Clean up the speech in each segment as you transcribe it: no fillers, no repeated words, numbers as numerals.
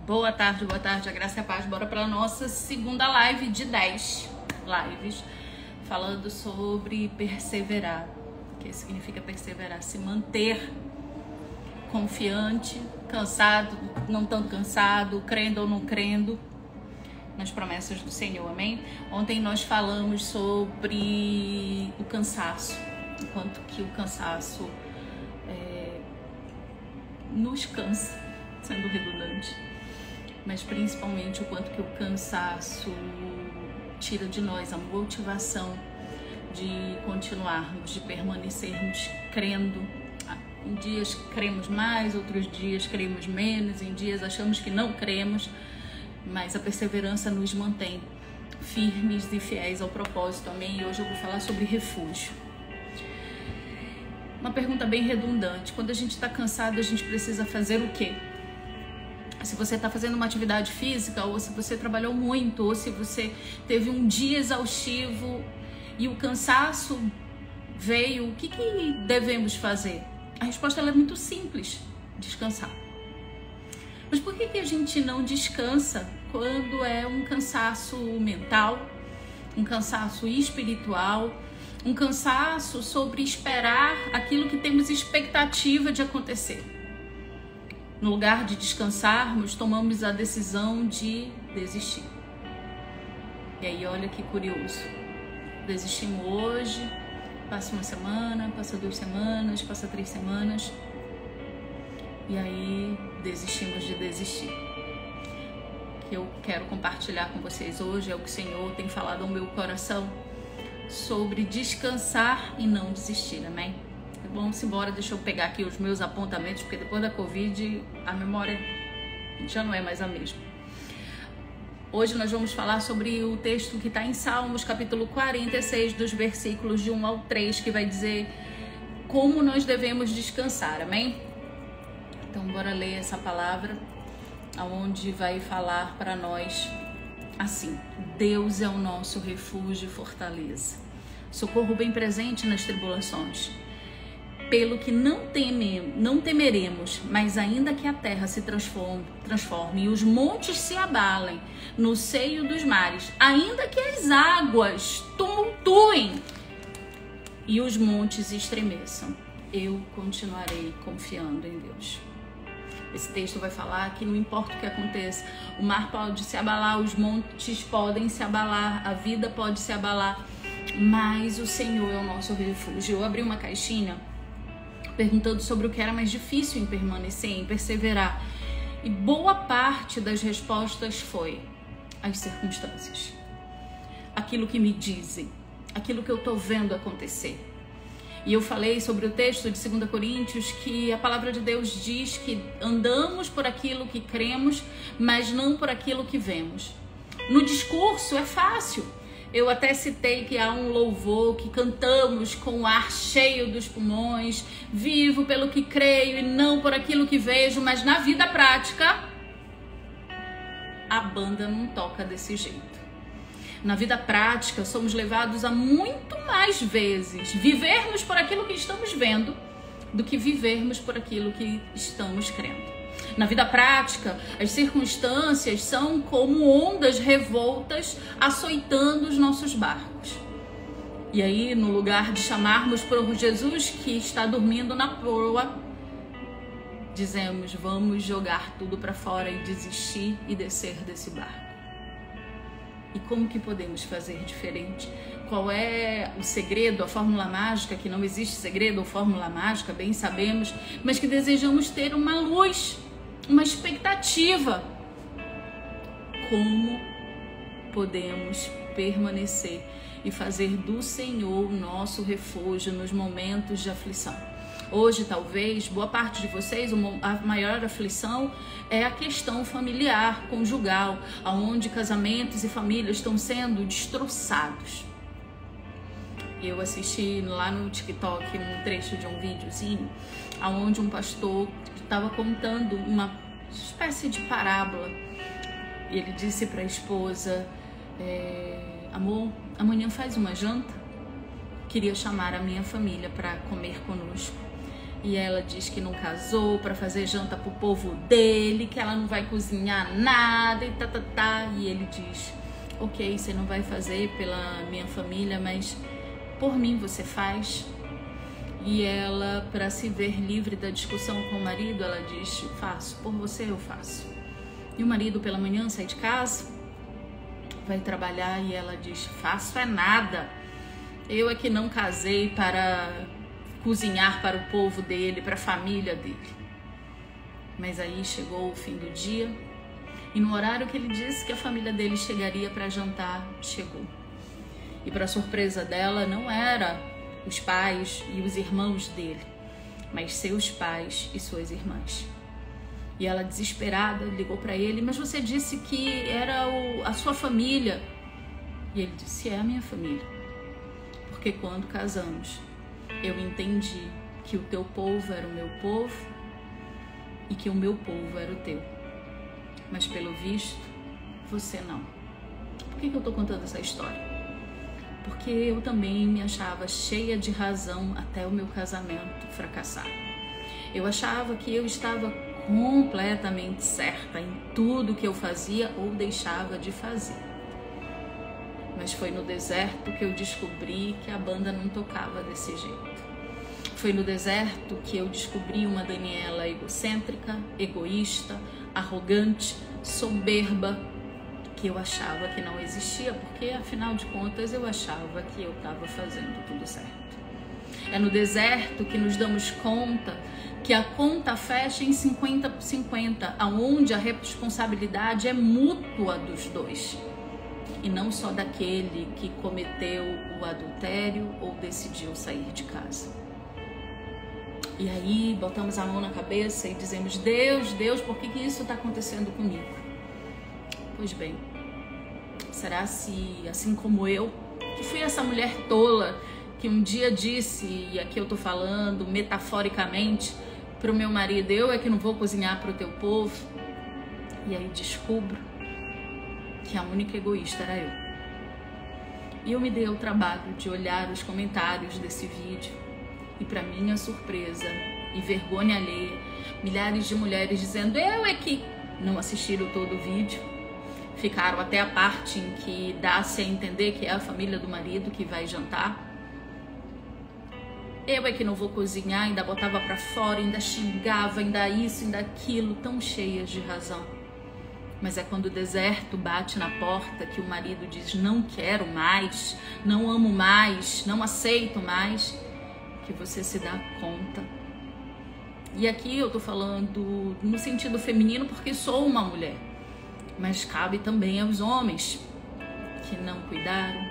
Boa tarde, a graça e a paz. Bora para a nossa segunda live de 10 lives, falando sobre perseverar. O que significa perseverar? Se manter confiante, cansado, não tão cansado, crendo ou não crendo nas promessas do Senhor, amém? Ontem nós falamos sobre o cansaço, o quanto que o cansaço nos cansa, sendo redundante, mas principalmente o quanto que o cansaço tira de nós a motivação de continuarmos, de permanecermos crendo. Em dias cremos mais, outros dias cremos menos, em dias achamos que não cremos, mas a perseverança nos mantém firmes e fiéis ao propósito, amém? E hoje eu vou falar sobre refúgio. Uma pergunta bem redundante: quando a gente está cansado, a gente precisa fazer o quê? Se você está fazendo uma atividade física, ou se você trabalhou muito, ou se você teve um dia exaustivo e o cansaço veio, o que devemos fazer? A resposta ela é muito simples: descansar. Mas por que a gente não descansa quando é um cansaço mental, um cansaço espiritual, um cansaço sobre esperar aquilo que temos expectativa de acontecer? No lugar de descansarmos, tomamos a decisão de desistir. E aí, olha que curioso. Desistimos hoje, passa uma semana, passa 2 semanas, passa 3 semanas. E aí, desistimos de desistir. O que eu quero compartilhar com vocês hoje é o que o Senhor tem falado ao meu coração sobre descansar e não desistir, amém? Vamos embora, deixa eu pegar aqui os meus apontamentos, porque depois da Covid a memória já não é mais a mesma. Hoje nós vamos falar sobre o texto que está em Salmos, capítulo 46, dos versículos de 1 ao 3, que vai dizer como nós devemos descansar, amém? Então bora ler essa palavra, aonde vai falar para nós assim: Deus é o nosso refúgio e fortaleza, socorro bem presente nas tribulações. Pelo que não temeremos, mas ainda que a terra se transforme e os montes se abalem no seio dos mares, ainda que as águas tumultuem e os montes estremeçam, eu continuarei confiando em Deus. Esse texto vai falar que não importa o que aconteça, o mar pode se abalar, os montes podem se abalar, a vida pode se abalar, mas o Senhor é o nosso refúgio. Eu abri uma caixinha perguntando sobre o que era mais difícil em permanecer, em perseverar. E boa parte das respostas foi as circunstâncias. Aquilo que me dizem, aquilo que eu estou vendo acontecer. E eu falei sobre o texto de 2 Coríntios, que a palavra de Deus diz que andamos por aquilo que cremos, mas não por aquilo que vemos. No discurso é fácil. Eu até citei que há um louvor que cantamos com o ar cheio dos pulmões, vivo pelo que creio e não por aquilo que vejo, mas na vida prática, a banda não toca desse jeito. Na vida prática, somos levados a muito mais vezes vivermos por aquilo que estamos vendo do que vivermos por aquilo que estamos crendo. Na vida prática, as circunstâncias são como ondas revoltas açoitando os nossos barcos. E aí, no lugar de chamarmos por Jesus que está dormindo na proa, dizemos: vamos jogar tudo para fora e desistir e descer desse barco. E como que podemos fazer diferente? Qual é o segredo, a fórmula mágica? Que não existe segredo ou fórmula mágica, bem sabemos, mas que desejamos ter uma luz, uma expectativa. Como podemos permanecer e fazer do Senhor o nosso refúgio nos momentos de aflição? Hoje, talvez, boa parte de vocês, a maior aflição é a questão familiar, conjugal, onde casamentos e famílias estão sendo destroçados. Eu assisti lá no TikTok um trecho de um videozinho, onde um pastor estava contando uma espécie de parábola. E ele disse para a esposa: amor, amanhã faz uma janta? Queria chamar a minha família para comer conosco. E ela diz que não casou para fazer janta pro povo dele, que ela não vai cozinhar nada e tá. E ele diz: ok, você não vai fazer pela minha família, mas por mim você faz. E ela, para se ver livre da discussão com o marido, ela diz: faço, por você eu faço. E o marido pela manhã sai de casa, vai trabalhar e ela diz: faço é nada. Eu é que não casei para cozinhar para o povo dele, para a família dele. Mas aí chegou o fim do dia e no horário que ele disse que a família dele chegaria para jantar, chegou. E para surpresa dela, não era os pais e os irmãos dele, mas seus pais e suas irmãs. E ela, desesperada, ligou para ele: mas você disse que era a sua família. E ele disse: é a minha família, porque quando casamos eu entendi que o teu povo era o meu povo e que o meu povo era o teu, mas pelo visto você não. Por que eu tô contando essa história? Porque eu também me achava cheia de razão até o meu casamento fracassar. Eu achava que eu estava completamente certa em tudo que eu fazia ou deixava de fazer. Mas foi no deserto que eu descobri que a banda não tocava desse jeito. Foi no deserto que eu descobri uma Daniela egocêntrica, egoísta, arrogante, soberba, que eu achava que não existia, porque afinal de contas eu achava que eu estava fazendo tudo certo. É no deserto que nos damos conta que a conta fecha em 50-50, aonde a responsabilidade é mútua dos dois. E não só daquele que cometeu o adultério ou decidiu sair de casa. E aí botamos a mão na cabeça e dizemos: Deus, Deus, por que isso está acontecendo comigo? Pois bem, será se, assim como eu, que fui essa mulher tola que um dia disse, e aqui eu tô falando metaforicamente, pro meu marido: eu é que não vou cozinhar pro teu povo. E aí descubro que a única egoísta era eu. E eu me dei ao trabalho de olhar os comentários desse vídeo e, para minha surpresa e vergonha alheia, milhares de mulheres dizendo: eu é que não assistiram todo o vídeo, ficaram até a parte em que dá-se a entender que é a família do marido que vai jantar. Eu é que não vou cozinhar, ainda botava pra fora, ainda xingava, ainda isso, ainda aquilo, tão cheias de razão. Mas é quando o deserto bate na porta que o marido diz: não quero mais, não amo mais, não aceito mais, que você se dá conta. E aqui eu tô falando no sentido feminino porque sou uma mulher, mas cabe também aos homens que não cuidaram,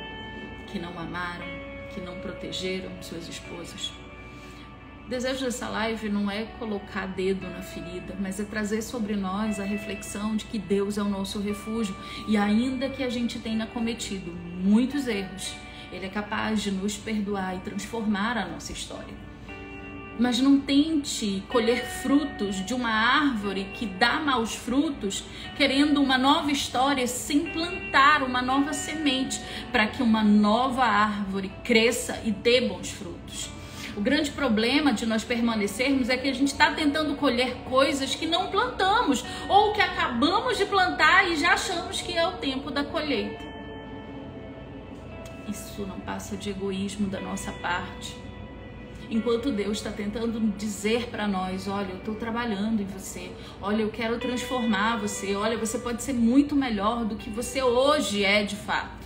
que não amaram, que não protegeram suas esposas. O desejo dessa live não é colocar dedo na ferida, mas é trazer sobre nós a reflexão de que Deus é o nosso refúgio e ainda que a gente tenha cometido muitos erros, Ele é capaz de nos perdoar e transformar a nossa história. Mas não tente colher frutos de uma árvore que dá maus frutos, querendo uma nova história, sem plantar uma nova semente para que uma nova árvore cresça e dê bons frutos. O grande problema de nós permanecermos é que a gente está tentando colher coisas que não plantamos ou que acabamos de plantar e já achamos que é o tempo da colheita. Isso não passa de egoísmo da nossa parte. Enquanto Deus está tentando dizer para nós: olha, eu estou trabalhando em você, olha, eu quero transformar você, olha, você pode ser muito melhor do que você hoje é de fato.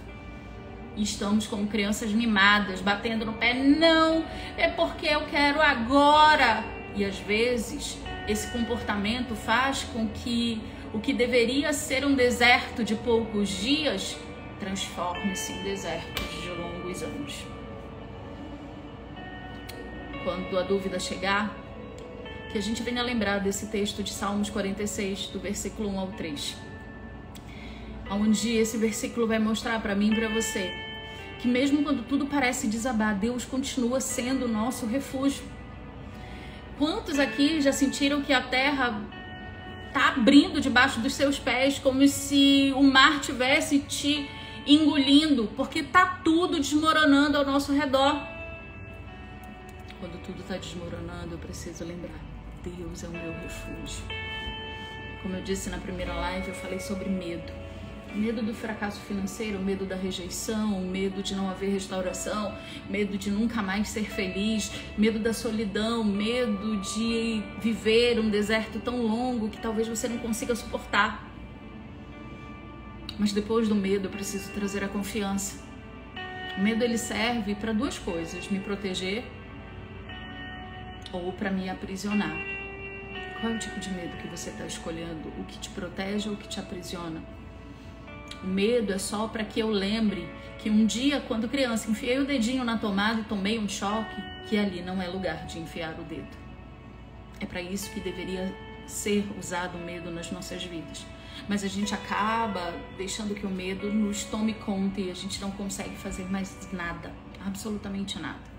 E estamos como crianças mimadas, batendo no pé: não, é porque eu quero agora. E às vezes esse comportamento faz com que o que deveria ser um deserto de poucos dias transforme-se em desertos de longos anos. Quando a dúvida chegar, que a gente venha lembrar desse texto de Salmos 46, do versículo 1 ao 3. Onde esse versículo vai mostrar para mim e para você que mesmo quando tudo parece desabar, Deus continua sendo o nosso refúgio. Quantos aqui já sentiram que a terra está abrindo debaixo dos seus pés, como se o mar tivesse te engolindo, porque está tudo desmoronando ao nosso redor? Quando tudo está desmoronando, eu preciso lembrar: Deus é o meu refúgio. Como eu disse na primeira live, eu falei sobre medo. Medo do fracasso financeiro, medo da rejeição, medo de não haver restauração, medo de nunca mais ser feliz, medo da solidão, medo de viver um deserto tão longo que talvez você não consiga suportar. Mas depois do medo eu preciso trazer a confiança. O medo ele serve para duas coisas: me proteger ou para me aprisionar. Qual é o tipo de medo que você está escolhendo? O que te protege ou o que te aprisiona? O medo é só para que eu lembre que um dia, quando criança, enfiei o dedinho na tomada e tomei um choque, que ali não é lugar de enfiar o dedo. É para isso que deveria ser usado o medo nas nossas vidas. Mas a gente acaba deixando que o medo nos tome conta e a gente não consegue fazer mais nada, absolutamente nada.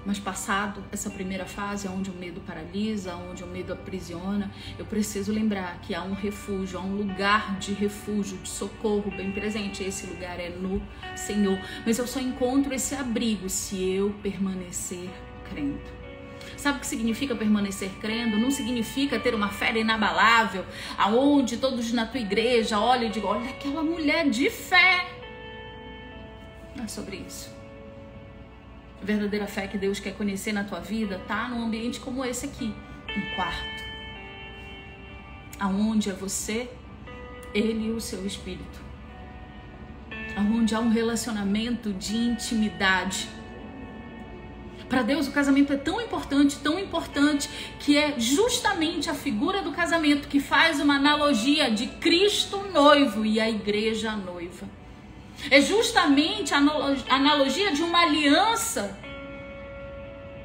Mas passado essa primeira fase, onde o medo paralisa, onde o medo aprisiona, eu preciso lembrar que há um refúgio, há um lugar de refúgio, de socorro bem presente. Esse lugar é no Senhor. Mas eu só encontro esse abrigo se eu permanecer crendo. Sabe o que significa permanecer crendo? Não significa ter uma fé inabalável, aonde todos na tua igreja olham e digam: olha aquela mulher de fé. Não é sobre isso. A verdadeira fé que Deus quer conhecer na tua vida tá num ambiente como esse aqui, um quarto, aonde é você, Ele e o seu Espírito, aonde há um relacionamento de intimidade. Para Deus o casamento é tão importante, que é justamente a figura do casamento que faz uma analogia de Cristo noivo e a igreja noiva. É justamente a analogia de uma aliança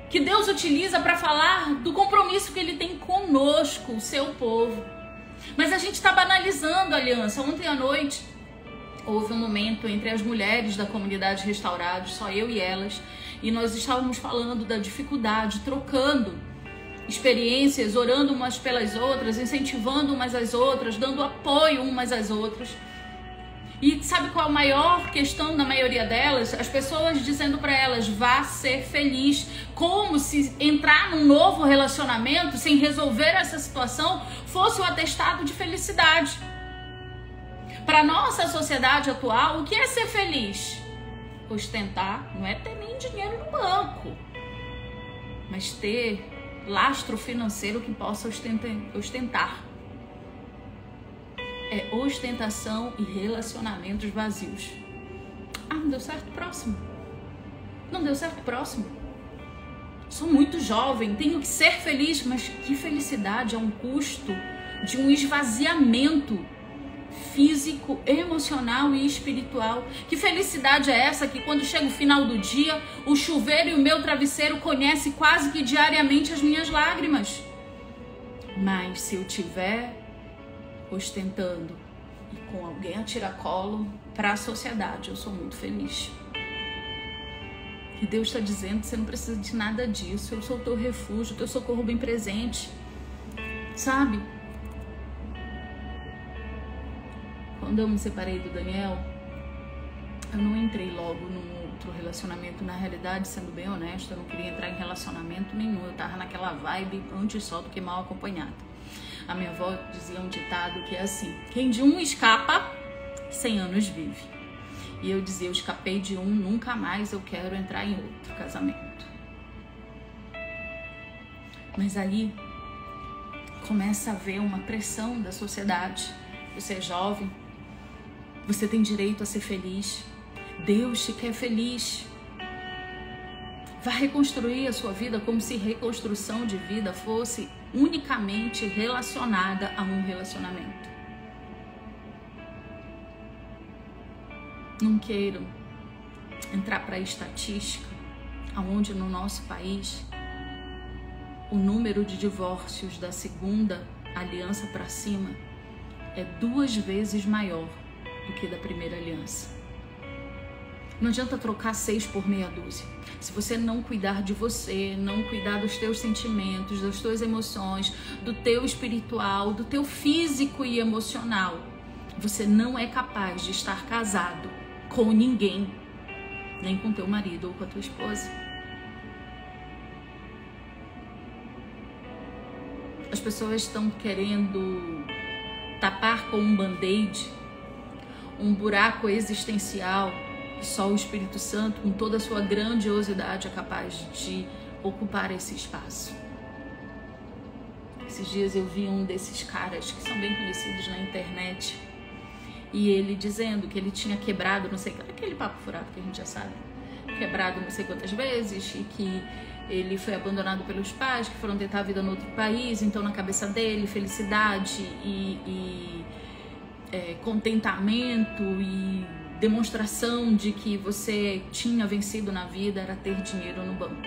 que Deus utiliza para falar do compromisso que Ele tem conosco, o seu povo. Mas a gente está banalizando a aliança. Ontem à noite houve um momento entre as mulheres da comunidade Restaurados, só eu e elas, e nós estávamos falando da dificuldade, trocando experiências, orando umas pelas outras, incentivando umas às outras, dando apoio umas às outras. E sabe qual é a maior questão da maioria delas? As pessoas dizendo para elas: vá ser feliz. Como se entrar num novo relacionamento sem resolver essa situação fosse um atestado de felicidade. Para nossa sociedade atual, o que é ser feliz? Ostentar não é ter nem dinheiro no banco, mas ter lastro financeiro que possa ostentar. É ostentação e relacionamentos vazios. Ah, não deu certo, próximo. Não deu certo, próximo. Sou muito jovem, tenho que ser feliz, mas que felicidade é um custo de um esvaziamento físico, emocional e espiritual. Que felicidade é essa que quando chega o final do dia, o chuveiro e o meu travesseiro conhecem quase que diariamente as minhas lágrimas. Mas se eu tiver ostentando e com alguém a tiracolo para a sociedade, eu sou muito feliz. E Deus está dizendo: você não precisa de nada disso, eu sou o teu refúgio, o teu socorro bem presente. Sabe? Quando eu me separei do Daniel, eu não entrei logo num outro relacionamento. Na realidade, sendo bem honesta, eu não queria entrar em relacionamento nenhum. Eu tava naquela vibe antes só do que mal acompanhada. A minha avó dizia um ditado que é assim: quem de um escapa, 100 anos vive. E eu dizia: eu escapei de um, nunca mais eu quero entrar em outro casamento. Mas aí começa a haver uma pressão da sociedade. Você é jovem, você tem direito a ser feliz, Deus te quer feliz. Vai reconstruir a sua vida como se reconstrução de vida fosse unicamente relacionada a um relacionamento. Não quero entrar para a estatística, aonde no nosso país o número de divórcios da segunda aliança para cima é 2 vezes maior do que da primeira aliança. Não adianta trocar 6 por meia dúzia. Se você não cuidar de você, não cuidar dos teus sentimentos, das tuas emoções, do teu espiritual, do teu físico e emocional, você não é capaz de estar casado com ninguém, nem com teu marido ou com a tua esposa. pessoas estão querendo tapar com um band-aid um buraco existencial que só o Espírito Santo, com toda a sua grandiosidade, é capaz de ocupar esse espaço. Esses dias eu vi um desses caras que são bem conhecidos na internet, e ele dizendo que ele tinha quebrado, não sei, aquele papo furado que a gente já sabe, quebrado não sei quantas vezes, e que ele foi abandonado pelos pais, que foram tentar a vida no outro país. Então na cabeça dele, felicidade e contentamento e demonstração de que você tinha vencido na vida era ter dinheiro no banco.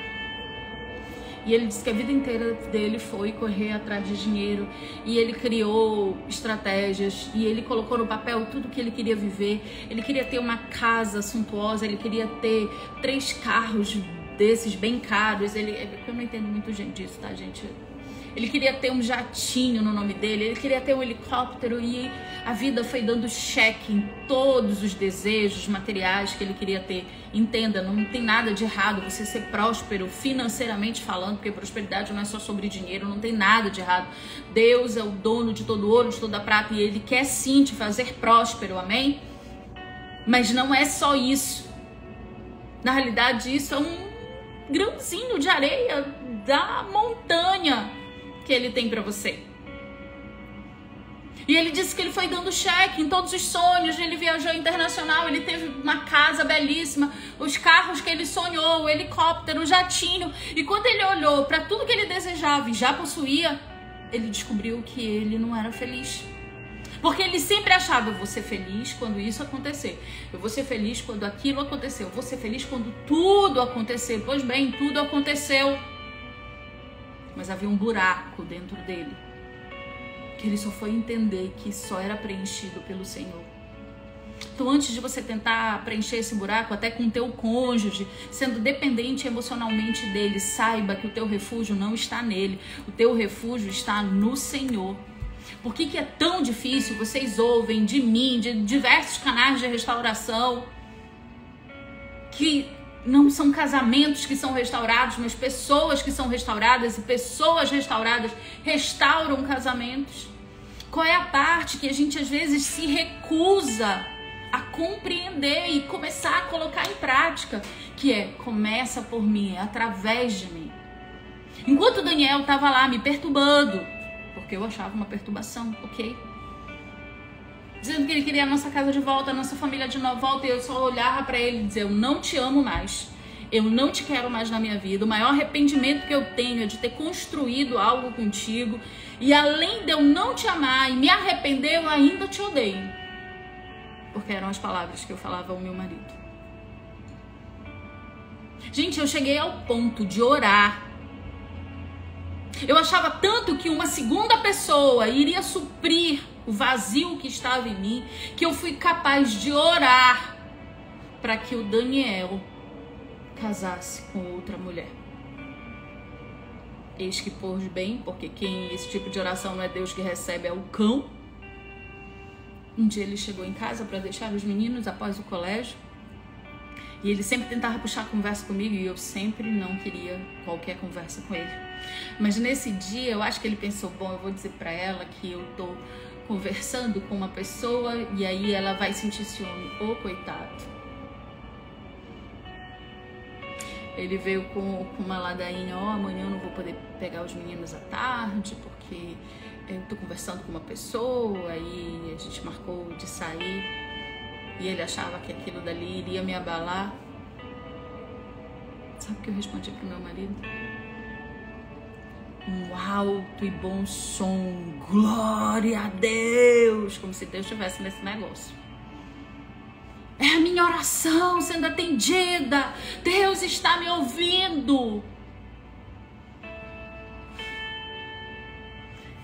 E ele disse que a vida inteira dele foi correr atrás de dinheiro, e ele criou estratégias, e ele colocou no papel tudo que ele queria viver. Ele queria ter uma casa suntuosa, ele queria ter 3 carros desses bem caros. Eu não entendo muito disso, tá, gente? Ele queria ter um jatinho no nome dele, ele queria ter um helicóptero, e a vida foi dando cheque em todos os desejos materiais que ele queria ter. Entenda, não tem nada de errado você ser próspero financeiramente falando, porque prosperidade não é só sobre dinheiro, não tem nada de errado. Deus é o dono de todo ouro, de toda prata, e Ele quer sim te fazer próspero, amém? Mas não é só isso. Na realidade, isso é um grãozinho de areia da montanha que Ele tem pra você. E ele disse que ele foi dando cheque em todos os sonhos. Ele viajou internacional, ele teve uma casa belíssima, os carros que ele sonhou, o helicóptero, o jatinho. E quando ele olhou para tudo que ele desejava e já possuía, ele descobriu que ele não era feliz. Porque ele sempre achava: eu vou ser feliz quando isso acontecer, eu vou ser feliz quando aquilo acontecer, eu vou ser feliz quando tudo acontecer. Pois bem, tudo aconteceu, mas havia um buraco dentro dele, que ele só foi entender que só era preenchido pelo Senhor. Então, antes de você tentar preencher esse buraco, até com o teu cônjuge, sendo dependente emocionalmente dele, saiba que o teu refúgio não está nele, o teu refúgio está no Senhor. Por que é tão difícil? Vocês ouvem de mim, de diversos canais de restauração, que não são casamentos que são restaurados, mas pessoas que são restauradas, e pessoas restauradas restauram casamentos. Qual é a parte que a gente às vezes se recusa a compreender e começar a colocar em prática? Que é: começa por mim, é através de mim. Enquanto Daniel estava lá me perturbando, porque eu achava uma perturbação, ok? Dizendo que ele queria a nossa casa de volta, a nossa família de volta, e eu só olhava para ele e dizia: eu não te amo mais, eu não te quero mais na minha vida. O maior arrependimento que eu tenho é de ter construído algo contigo, e além de eu não te amar e me arrepender, eu ainda te odeio. Porque eram as palavras que eu falava ao meu marido. Gente, eu cheguei ao ponto de orar. Eu achava tanto que uma segunda pessoa iria suprir o vazio que estava em mim, que eu fui capaz de orar para que o Daniel casasse com outra mulher. Eis que, por bem, porque esse tipo de oração não é Deus que recebe, é o cão. Um dia ele chegou em casa para deixar os meninos após o colégio, e ele sempre tentava puxar conversa comigo, e eu sempre não queria qualquer conversa com ele. Mas nesse dia eu acho que ele pensou: bom, eu vou dizer para ela que eu tô conversando com uma pessoa, e aí ela vai sentir ciúme. Ô, coitado. Ele veio com uma ladainha: ó, amanhã eu não vou poder pegar os meninos à tarde, porque eu tô conversando com uma pessoa, aí a gente marcou de sair, e ele achava que aquilo dali iria me abalar. Sabe o que eu respondi pro meu marido? Um alto e bom som: glória a Deus, como se Deus estivesse nesse negócio. É a minha oração sendo atendida, Deus está me ouvindo.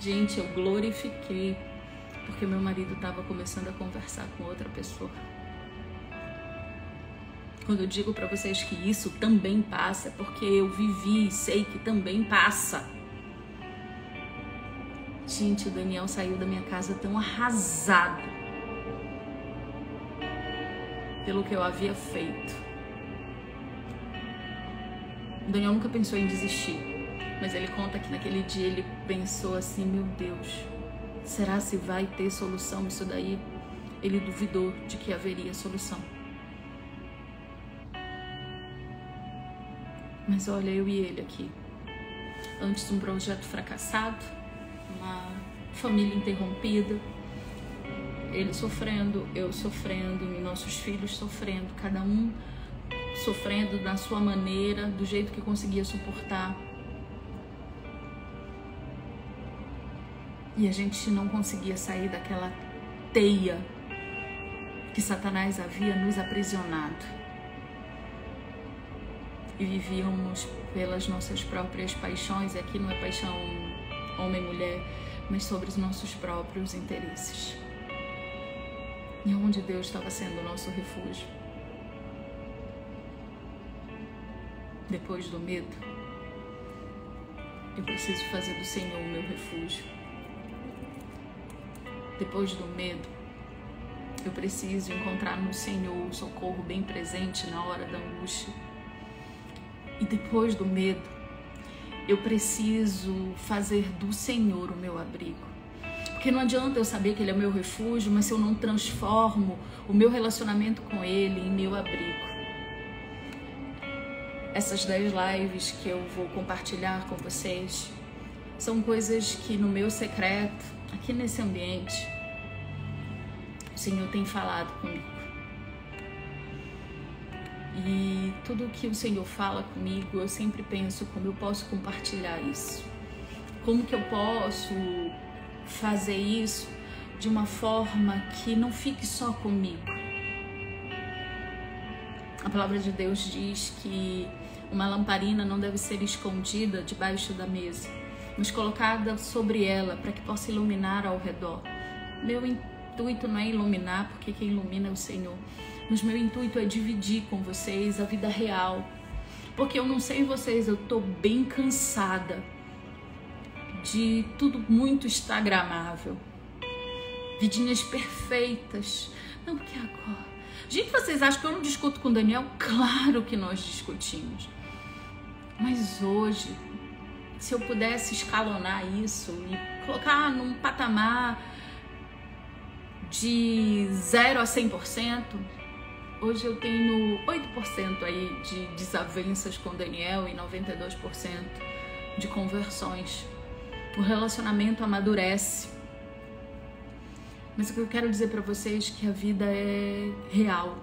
Gente, eu glorifiquei, porque meu marido estava começando a conversar com outra pessoa. Quando eu digo para vocês que isso também passa, é porque eu vivi e sei que também passa. Gente, o Daniel saiu da minha casa tão arrasado pelo que eu havia feito. O Daniel nunca pensou em desistir. Mas ele conta que naquele dia ele pensou assim, meu Deus, será se vai ter solução isso daí? Ele duvidou de que haveria solução. Mas olha, eu e ele aqui, antes de um projeto fracassado, uma família interrompida, ele sofrendo, eu sofrendo, e nossos filhos sofrendo, cada um sofrendo da sua maneira, do jeito que conseguia suportar. E a gente não conseguia sair daquela teia que Satanás havia nos aprisionado. E vivíamos pelas nossas próprias paixões, e aqui não é paixão homem e mulher, mas sobre os nossos próprios interesses. E onde Deus estava sendo o nosso refúgio. Depois do medo, eu preciso fazer do Senhor o meu refúgio. Depois do medo, eu preciso encontrar no Senhor o socorro bem presente na hora da angústia. E depois do medo, eu preciso fazer do Senhor o meu abrigo. Porque não adianta eu saber que Ele é o meu refúgio, mas se eu não transformo o meu relacionamento com Ele em meu abrigo. Essas 10 lives que eu vou compartilhar com vocês são coisas que no meu secreto, aqui nesse ambiente, o Senhor tem falado comigo. E tudo que o Senhor fala comigo, eu sempre penso como eu posso compartilhar isso. Como que eu posso fazer isso de uma forma que não fique só comigo. A palavra de Deus diz que uma lamparina não deve ser escondida debaixo da mesa, mas colocada sobre ela para que possa iluminar ao redor. Meu intuito não é iluminar, porque quem ilumina é o Senhor. Mas meu intuito é dividir com vocês a vida real. Porque eu não sei vocês, eu tô bem cansada de tudo muito instagramável. Vidinhas perfeitas. Não, porque agora... Gente, vocês acham que eu não discuto com o Daniel? Claro que nós discutimos. Mas hoje, se eu pudesse escalonar isso e colocar num patamar de 0 a 100%, hoje eu tenho 8% aí de desavenças com o Daniel e 92% de conversões. O relacionamento amadurece. Mas o que eu quero dizer pra vocês é que a vida é real.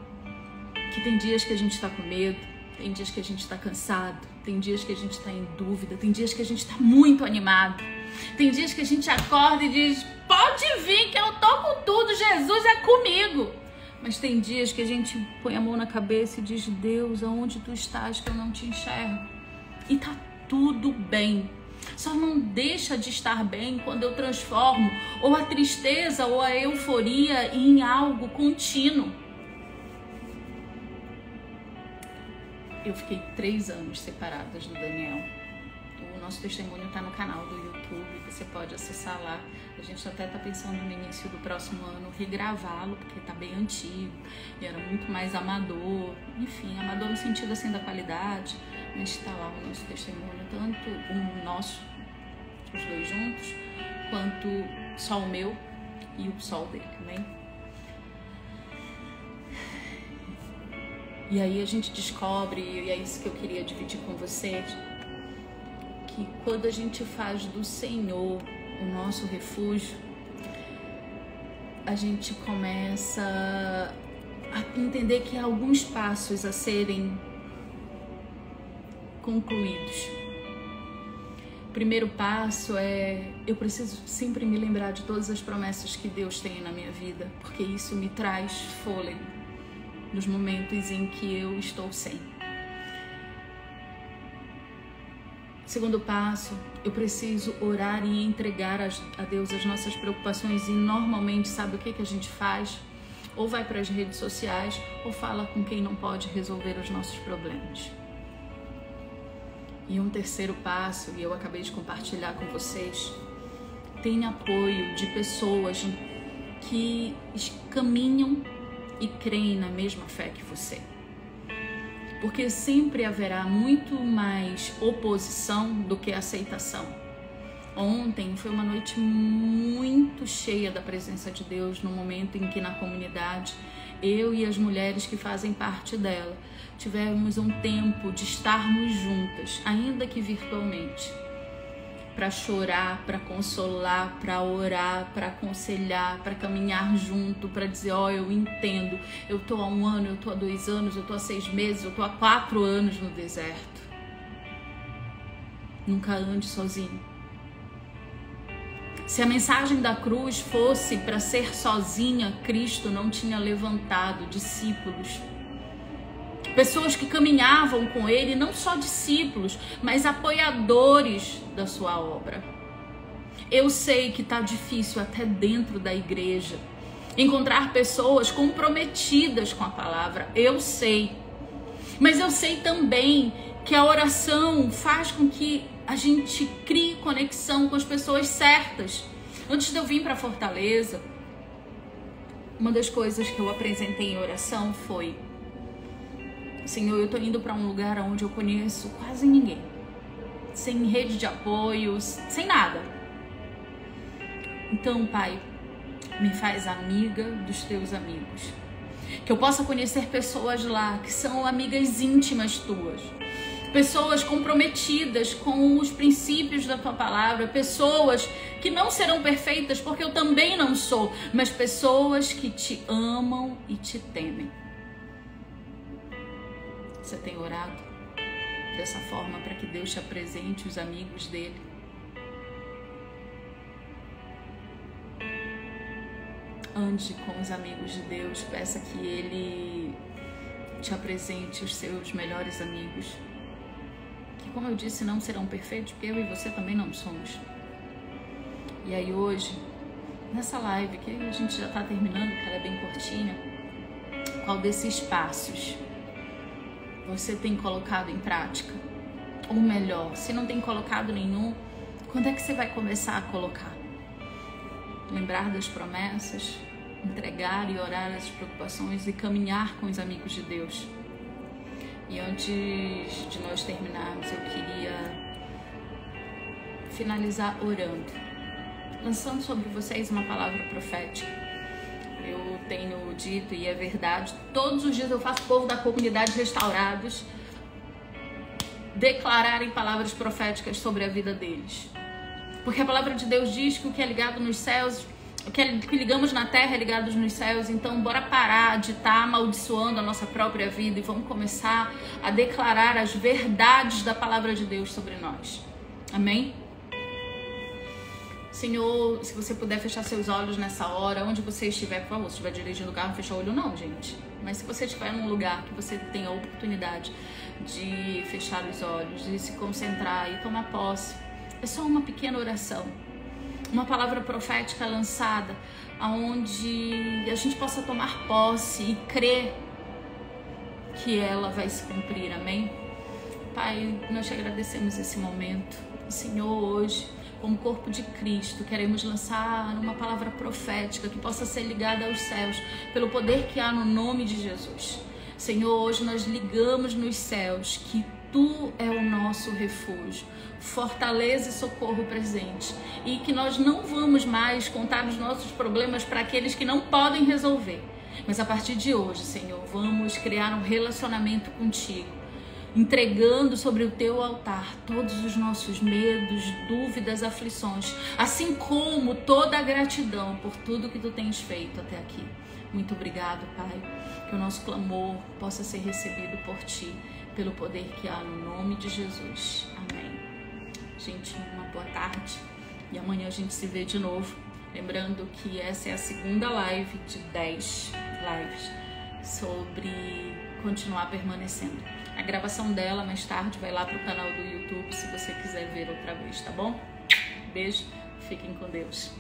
Que tem dias que a gente tá com medo, tem dias que a gente tá cansado, tem dias que a gente tá em dúvida, tem dias que a gente tá muito animado. Tem dias que a gente acorda e diz, pode vir que eu tô com tudo, Jesus é comigo. Mas tem dias que a gente põe a mão na cabeça e diz, Deus, aonde tu estás que eu não te enxergo? E tá tudo bem. Só não deixa de estar bem quando eu transformo ou a tristeza ou a euforia em algo contínuo. Eu fiquei 3 anos separadas do Daniel. O nosso testemunho está no canal do YouTube, você pode acessar lá. A gente até está pensando no início do próximo ano regravá-lo, porque está bem antigo e era muito mais amador. Enfim, amador no sentido assim da qualidade, mas está lá o nosso testemunho, tanto o nosso, os dois juntos, quanto só o meu e o sol dele, amém? E aí a gente descobre, e é isso que eu queria dividir com vocês, que quando a gente faz do Senhor o nosso refúgio, a gente começa a entender que há alguns passos a serem concluídos. O primeiro passo é, eu preciso sempre me lembrar de todas as promessas que Deus tem na minha vida, porque isso me traz fôlego nos momentos em que eu estou sem. Segundo passo, eu preciso orar e entregar a Deus as nossas preocupações, e normalmente sabe o que a gente faz? Ou vai para as redes sociais ou fala com quem não pode resolver os nossos problemas. E um terceiro passo, e eu acabei de compartilhar com vocês, tem apoio de pessoas que caminham e creem na mesma fé que você. porque sempre haverá muito mais oposição do que aceitação. Ontem foi uma noite muito cheia da presença de Deus, no momento em que na comunidade, eu e as mulheres que fazem parte dela, tivemos um tempo de estarmos juntas, ainda que virtualmente, para chorar, para consolar, para orar, para aconselhar, para caminhar junto, para dizer, ó, eu entendo, eu tô há 1 ano, eu tô há 2 anos, eu tô há 6 meses, eu tô há 4 anos no deserto. Nunca ande sozinho. Se a mensagem da cruz fosse para ser sozinha, Cristo não tinha levantado discípulos. Pessoas que caminhavam com ele, não só discípulos, mas apoiadores da sua obra. Eu sei que está difícil até dentro da igreja encontrar pessoas comprometidas com a palavra. Eu sei. Mas eu sei também que a oração faz com que a gente crie conexão com as pessoas certas. Antes de eu vir para Fortaleza, uma das coisas que eu apresentei em oração foi: Senhor, eu estou indo para um lugar onde eu conheço quase ninguém, sem rede de apoio, sem nada. Então, Pai, me faz amiga dos teus amigos. Que eu possa conhecer pessoas lá que são amigas íntimas tuas. Pessoas comprometidas com os princípios da tua palavra. Pessoas que não serão perfeitas, porque eu também não sou. Mas pessoas que te amam e te temem. Você tem orado dessa forma para que Deus te apresente os amigos dele? Ande com os amigos de Deus, peça que ele te apresente os seus melhores amigos. Que, como eu disse, não serão perfeitos, porque eu e você também não somos. E aí hoje, nessa live, que a gente já está terminando, que ela é bem curtinha, qual desses passos você tem colocado em prática? Ou melhor, se não tem colocado nenhum, quando é que você vai começar a colocar? Lembrar das promessas, entregar e orar as preocupações e caminhar com os amigos de Deus. E antes de nós terminarmos, eu queria finalizar orando, lançando sobre vocês uma palavra profética. Eu tenho dito, e é verdade, todos os dias eu faço o povo da comunidade Restaurados declararem palavras proféticas sobre a vida deles. Porque a palavra de Deus diz que o que é ligado nos céus, o que ligamos na terra é ligado nos céus. Então bora parar de estar amaldiçoando a nossa própria vida e vamos começar a declarar as verdades da palavra de Deus sobre nós. Amém? Senhor, se você puder fechar seus olhos nessa hora, onde você estiver, por favor, se estiver dirigindo o carro, não fecha o olho não, gente. Mas se você estiver num lugar que você tem a oportunidade de fechar os olhos, de se concentrar e tomar posse, é só uma pequena oração, uma palavra profética lançada, aonde a gente possa tomar posse e crer que ela vai se cumprir, amém? Pai, nós te agradecemos esse momento. Senhor, hoje, como corpo de Cristo, queremos lançar uma palavra profética que possa ser ligada aos céus, pelo poder que há no nome de Jesus. Senhor, hoje nós ligamos nos céus que Tu é o nosso refúgio, fortaleza e socorro presente, e que nós não vamos mais contar os nossos problemas para aqueles que não podem resolver, mas a partir de hoje, Senhor, vamos criar um relacionamento contigo, entregando sobre o teu altar todos os nossos medos, dúvidas, aflições, assim como toda a gratidão por tudo que tu tens feito até aqui. Muito obrigado, Pai, que o nosso clamor possa ser recebido por Ti, pelo poder que há no nome de Jesus. Amém. Gente, uma boa tarde e amanhã a gente se vê de novo. Lembrando que essa é a segunda live de 10 lives sobre continuar permanecendo. A gravação dela mais tarde vai lá pro canal do YouTube se você quiser ver outra vez, tá bom? Beijo, fiquem com Deus.